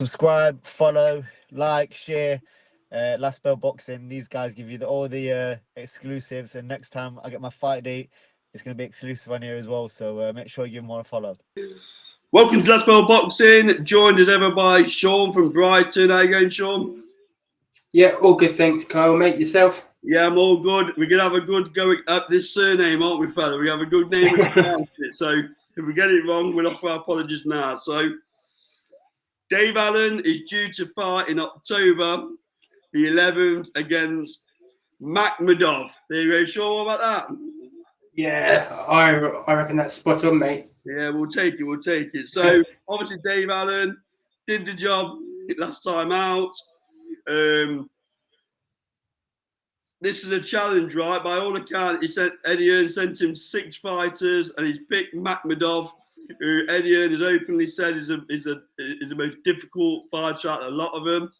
Subscribe, follow, like, share. Last Bell Boxing. These guys give you all the exclusives, and next time I get my fight date, it's going to be exclusive on here as well. So make sure you give them all a follow. Welcome to Last Bell Boxing. Joined as ever by Sean from Brighton. How you going, Sean? Yeah, all good. Thanks, Kyle. Mate, yourself? Yeah, I'm all good. We're gonna have a good go at this surname, aren't we, fella? We have a good name. So if we get it wrong, we'll offer our apologies now. So Dave Allen is due to fight in October the 11th against Makhmudov. There you go, Sean. What about that? Yeah, I reckon that's spot on, mate. Yeah, we'll take it. We'll take it. So obviously, Dave Allen did the job last time out. This is a challenge, right? By all accounts, he said Eddie Hearn sent him 6 fighters, and he's picked Makhmudov, who Eddie Hearn has openly said is the most difficult fighter out of a lot of them.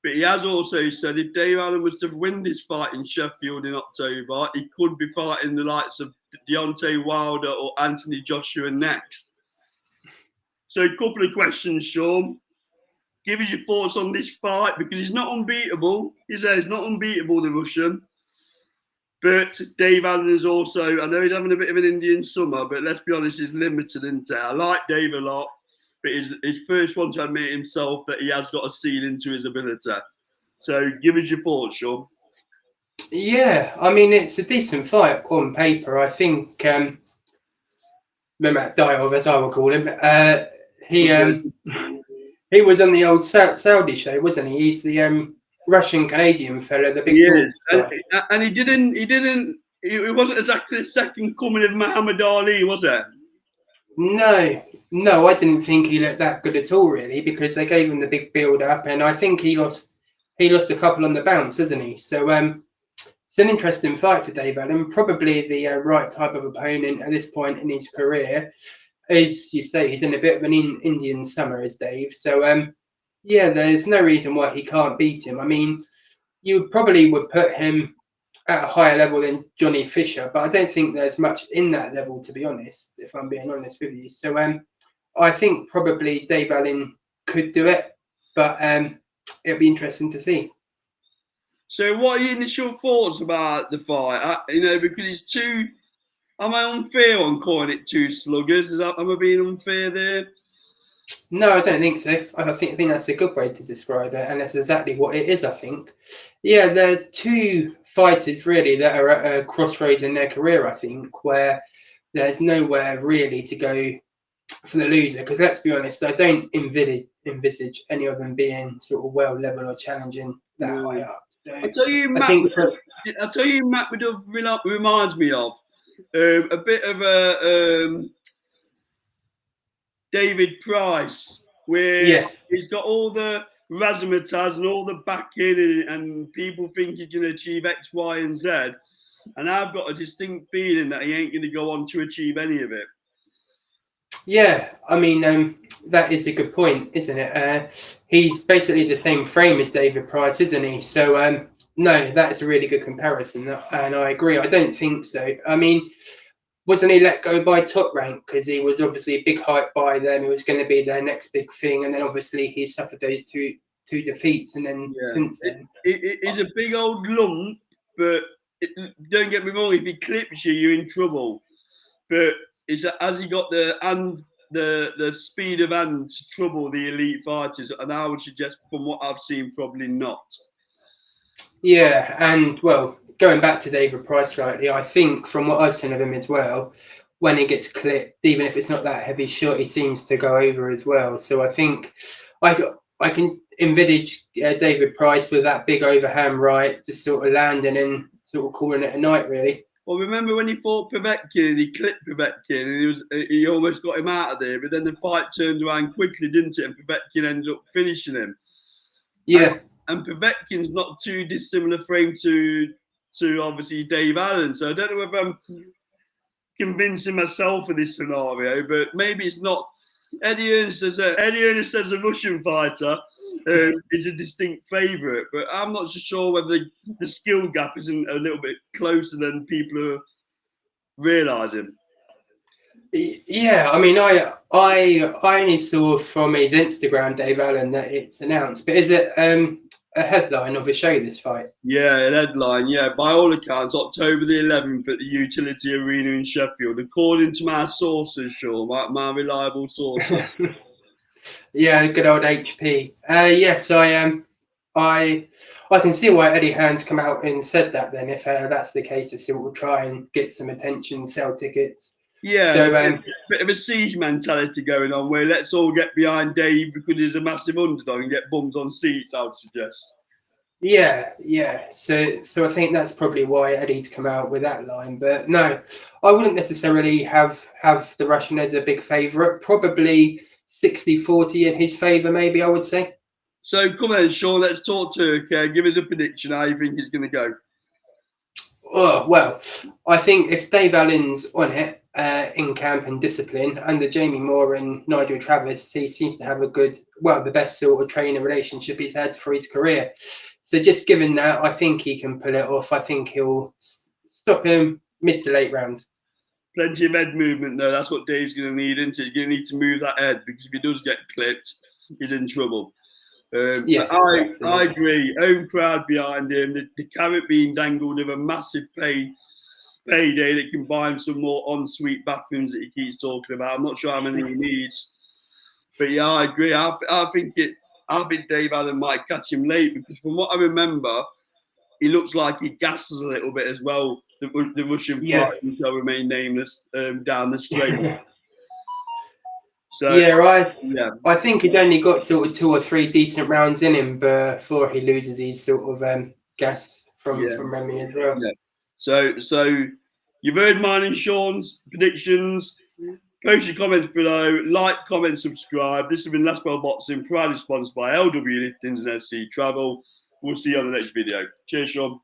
But he has also said if Dave Allen was to win this fight in Sheffield in October, he could be fighting the likes of Deontay Wilder or Anthony Joshua next. So a couple of questions, Sean. Give us your thoughts on this fight, because he's not unbeatable. He says he's not unbeatable, the Russian. But Dave Allen is also, I know he's having a bit of an Indian summer, but let's be honest, he's limited, isn't it? I like Dave a lot, but his first one to admit himself that he has got a ceiling to his ability. So give us your thoughts, Sean. Yeah, I mean, it's a decent fight on paper. I think Mehmet Dayov, as I will call him, he was on the old Saudi show, wasn't he? He's the Russian Canadian fella, the big yes, and he wasn't exactly the second coming of Muhammad Ali, was it? No, I didn't think he looked that good at all, really, because they gave him the big build up, and I think he lost a couple on the bounce, hasn't he? So it's an interesting fight for Dave Allen, probably the right type of opponent at this point in his career. As you say, he's in a bit of an Indian summer, is Dave. So yeah, there's no reason why he can't beat him. I mean, you probably would put him at a higher level than Johnny Fisher, but I don't think there's much in that level, to be honest, if I'm being honest with you. So I think probably Dave Allen could do it, but it'll be interesting to see. So what are your initial thoughts about the fight? Because it's too... Am I unfair on calling it two sluggers? Am I being unfair there? No, I don't think so. I think that's a good way to describe it, and that's exactly what it is, I think. Yeah, they're two fighters, really, that are at a crossroads in their career, I think, where there's nowhere really to go for the loser. Because let's be honest, I don't envisage any of them being sort of well level or challenging that high up. So I tell you, Makhmudov reminds me of a bit of a David Price, where he's got all the razzmatazz and all the backing, and people think he can achieve X, Y, and Z. And I've got a distinct feeling that he ain't going to go on to achieve any of it. Yeah, I mean, that is a good point, isn't it? He's basically the same frame as David Price, isn't he? So, no, that is a really good comparison, and I agree. I don't think so. I mean, wasn't he let go by Top Rank because he was obviously a big hype by them? It was going to be their next big thing, and then obviously he suffered those two defeats, and then since then, it's a big old lump. But don't get me wrong, if he clips you, you're in trouble. But has he got the speed of hand to trouble the elite fighters? And I would suggest, from what I've seen, probably not. Yeah, and well, going back to David Price slightly, I think from what I've seen of him as well, when he gets clipped, even if it's not that heavy shot, he seems to go over as well. So I think I can envisage David Price with that big overhand right, just sort of landing and sort of calling it a night, really. Well, remember when he fought Povetkin and he clipped Povetkin and he almost got him out of there, but then the fight turned around quickly, didn't it? And Povetkin ended up finishing him. Yeah. And Povetkin's not too dissimilar frame to obviously Dave Allen. So I don't know if I'm convincing myself of this scenario, but maybe it's not. Eddie Hearn says a Russian fighter is a distinct favourite, but I'm not so sure whether the skill gap isn't a little bit closer than people are realising. Yeah, I mean, I only saw from his Instagram, Dave Allen, that it's announced. But is it a headline of a show, this fight? Yeah, an headline. Yeah, by all accounts, October the 11th at the Utility Arena in Sheffield, according to my sources, Sean, my reliable sources. Yeah, good old HP. Yes, I am. I can see why Eddie Hearn's come out and said that. Then, if that's the case, to sort of try and get some attention, sell tickets. Yeah, So, bit of a siege mentality going on where let's all get behind Dave because he's a massive underdog and get bums on seats, I would suggest. yeah. So I think that's probably why Eddie's come out with that line. But no, I wouldn't necessarily have the Russian as a big favourite. Probably 60-40 in his favour, maybe I would say. So come on, Sean, let's talk Turkey. Give us a prediction how you think he's going to go. Oh, well, I think if Dave Allen's on it in camp and discipline under Jamie Moore and Nigel Travis, he seems to have a good, well, the best sort of trainer relationship he's had for his career. So just given that, I think he can pull it off. I think he'll stop him mid to late rounds. Plenty of head movement, though. That's what Dave's going to need, isn't he? He's going to need to move that head because if he does get clipped, he's in trouble. Yes, I agree. Home crowd behind him. The carrot being dangled of a massive payday that can buy him some more ensuite bathrooms that he keeps talking about. I'm not sure how many he needs, but yeah, I agree. I think Dave Allen might catch him late because from what I remember, he looks like he gasses a little bit as well. The Russian fight shall remain nameless down the straight. So, I think he'd only got sort of 2 or 3 decent rounds in him before he loses his sort of gas from Remy as well. Yeah. So you've heard mine and Sean's predictions. Post your comments below. Like, comment, subscribe. This has been Last Bell Boxing, proudly sponsored by LW Liftings and SC Travel. We'll see you on the next video. Cheers, Sean.